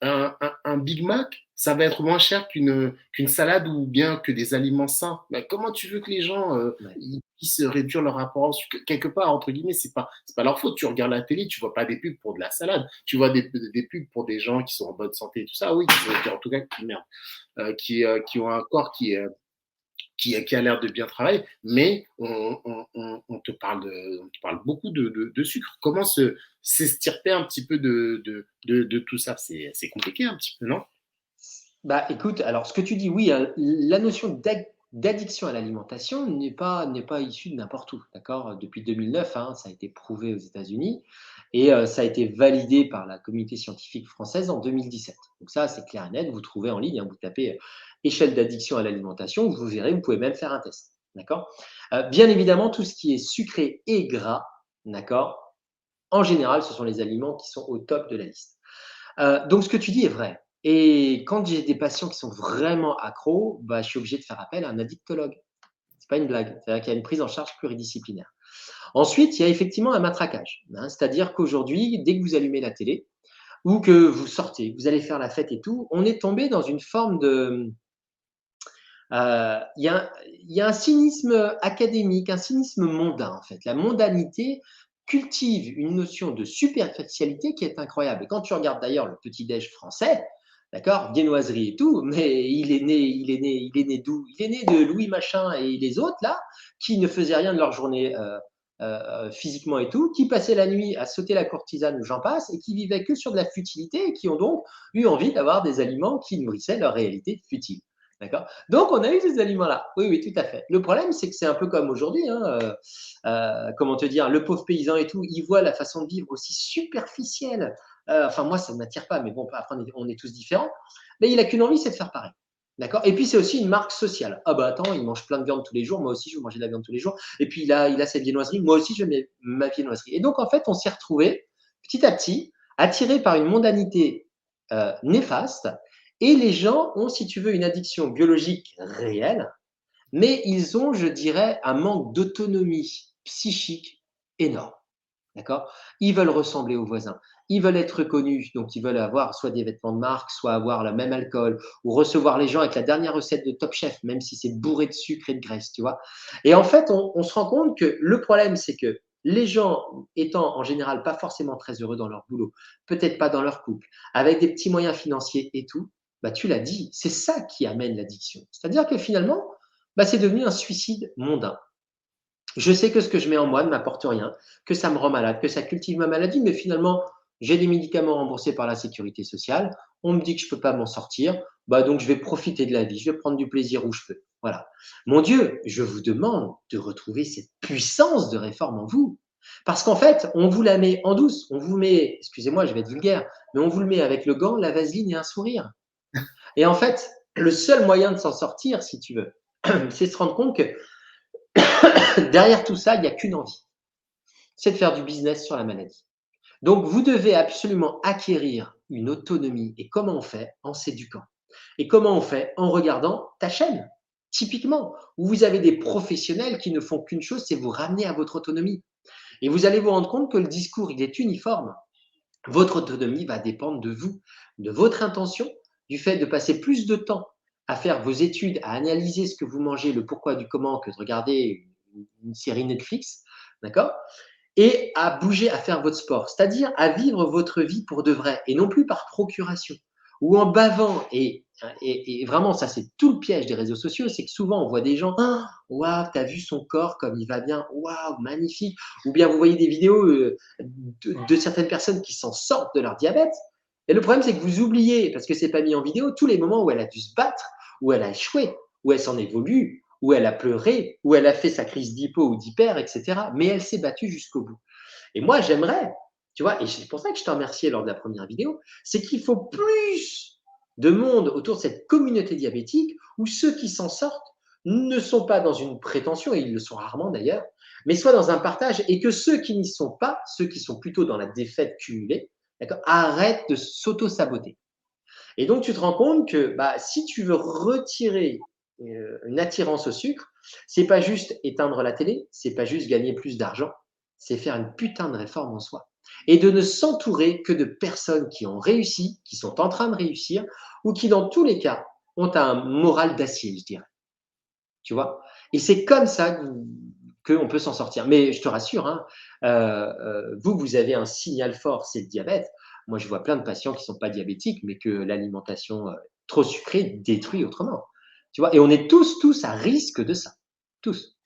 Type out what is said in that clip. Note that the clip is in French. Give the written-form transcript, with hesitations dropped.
un Big Mac, ça va être moins cher qu'une salade ou bien que des aliments sains. Mais comment tu veux que les gens Ouais. ils puissent réduire leur rapport au sucre? Quelque part, entre guillemets, c'est pas leur faute. Tu regardes la télé, tu vois pas des pubs pour de la salade. Tu vois des pubs pour des gens qui sont en bonne santé et tout ça. Oui, en tout cas, merde, qui ont un corps qui a l'air de bien travailler, mais on te parle beaucoup de sucre. Comment s'extirper un petit peu de tout ça? C'est compliqué un petit peu, non? Bah, écoute, alors ce que tu dis, oui, la notion d'addiction à l'alimentation n'est pas issue de n'importe où, d'accord? Depuis 2009, hein, ça a été prouvé aux États-Unis et ça a été validé par la communauté scientifique française en 2017. Donc ça, c'est clair et net, vous trouvez en ligne, hein, vous tapez échelle d'addiction à l'alimentation, vous verrez, vous pouvez même faire un test, d'accord? Bien évidemment, tout ce qui est sucré et gras, d'accord? En général, ce sont les aliments qui sont au top de la liste. Donc ce que tu dis est vrai. Et quand j'ai des patients qui sont vraiment accros, bah, je suis obligé de faire appel à un addictologue. C'est pas une blague. C'est-à-dire qu'il y a une prise en charge pluridisciplinaire. Ensuite, il y a effectivement un matraquage, hein, c'est-à-dire qu'aujourd'hui, dès que vous allumez la télé ou que vous sortez, vous allez faire la fête et tout, on est tombé dans une forme de, il y a un cynisme académique, un cynisme mondain en fait. La mondanité cultive une notion de superficialité qui est incroyable. Et quand tu regardes d'ailleurs le petit-déj français, d'accord, viennoiserie et tout, mais il est né d'où? Il est né de Louis Machin et les autres là, qui ne faisaient rien de leur journée physiquement et tout, qui passaient la nuit à sauter la courtisane ou j'en passe, et qui vivaient que sur de la futilité et qui ont donc eu envie d'avoir des aliments qui nourrissaient leur réalité futile. D'accord. Donc, on a eu ces aliments-là. Oui, oui, tout à fait. Le problème, c'est que c'est un peu comme aujourd'hui. Hein, comment te dire, le pauvre paysan et tout, il voit la façon de vivre aussi superficielle. Enfin, moi, ça ne m'attire pas, mais bon, après, on est tous différents. Mais il n'a qu'une envie, c'est de faire pareil. D'accord. Et puis, c'est aussi une marque sociale. Ah, bah attends, il mange plein de viande tous les jours. Moi aussi, je veux manger de la viande tous les jours. Et puis, il a sa viennoiserie. Moi aussi, je veux ma viennoiserie. Et donc, en fait, on s'est retrouvés petit à petit, attirés par une mondanité néfaste. Et les gens ont, si tu veux, une addiction biologique réelle, mais ils ont, je dirais, un manque d'autonomie psychique énorme. D'accord. Ils veulent ressembler aux voisins. Ils veulent être reconnus. Donc, ils veulent avoir soit des vêtements de marque, soit avoir le même alcool, ou recevoir les gens avec la dernière recette de Top Chef, même si c'est bourré de sucre et de graisse, tu vois. Et en fait, on se rend compte que le problème, c'est que les gens étant en général pas forcément très heureux dans leur boulot, peut-être pas dans leur couple, avec des petits moyens financiers et tout, bah, tu l'as dit, c'est ça qui amène l'addiction. C'est-à-dire que finalement, bah, c'est devenu un suicide mondain. Je sais que ce que je mets en moi ne m'apporte rien, que ça me rend malade, que ça cultive ma maladie, mais finalement, j'ai des médicaments remboursés par la sécurité sociale. On me dit que je ne peux pas m'en sortir, bah donc je vais profiter de la vie, je vais prendre du plaisir où je peux. Voilà. Mon Dieu, je vous demande de retrouver cette puissance de réforme en vous. Parce qu'en fait, on vous la met en douce. On vous met, excusez-moi, je vais être vulgaire, mais on vous le met avec le gant, la vaseline et un sourire. Et en fait, le seul moyen de s'en sortir, si tu veux, c'est se rendre compte que derrière tout ça, il n'y a qu'une envie, c'est de faire du business sur la maladie. Donc, vous devez absolument acquérir une autonomie. Et comment on fait? En s'éduquant. Et comment on fait? En regardant ta chaîne, typiquement, où vous avez des professionnels qui ne font qu'une chose, c'est vous ramener à votre autonomie. Et vous allez vous rendre compte que le discours, il est uniforme. Votre autonomie va dépendre de vous, de votre intention, du fait de passer plus de temps à faire vos études, à analyser ce que vous mangez, le pourquoi du comment, que de regarder une série Netflix, d'accord? Et à bouger, à faire votre sport, c'est-à-dire à vivre votre vie pour de vrai et non plus par procuration ou en bavant. Et vraiment, ça, c'est tout le piège des réseaux sociaux, c'est que souvent, on voit des gens, oh, waouh, t'as vu son corps comme il va bien, waouh, magnifique. Ou bien vous voyez des vidéos de certaines personnes qui s'en sortent de leur diabète. Et le problème, c'est que vous oubliez, parce que c'est pas mis en vidéo, tous les moments où elle a dû se battre, où elle a échoué, où elle s'en est voulu, où elle a pleuré, où elle a fait sa crise d'hypo ou d'hyper, etc. Mais elle s'est battue jusqu'au bout. Et moi, j'aimerais, tu vois, et c'est pour ça que je te remerciais lors de la première vidéo, c'est qu'il faut plus de monde autour de cette communauté diabétique où ceux qui s'en sortent ne sont pas dans une prétention, et ils le sont rarement d'ailleurs, mais soit dans un partage, et que ceux qui n'y sont pas, ceux qui sont plutôt dans la défaite cumulée, arrêtent de s'auto-saboter. Et donc, tu te rends compte que bah, si tu veux retirer une attirance au sucre, c'est pas juste éteindre la télé, c'est pas juste gagner plus d'argent, c'est faire une putain de réforme en soi. et de ne s'entourer que de personnes qui ont réussi, qui sont en train de réussir, ou qui, dans tous les cas, ont un moral d'acier, je dirais. Tu vois? Et c'est comme ça qu'on peut s'en sortir. Mais je te rassure, hein, vous avez un signal fort, c'est le diabète. Moi, je vois plein de patients qui ne sont pas diabétiques, mais que l'alimentation trop sucrée détruit autrement. Tu vois? Et on est tous à risque de ça. Tous.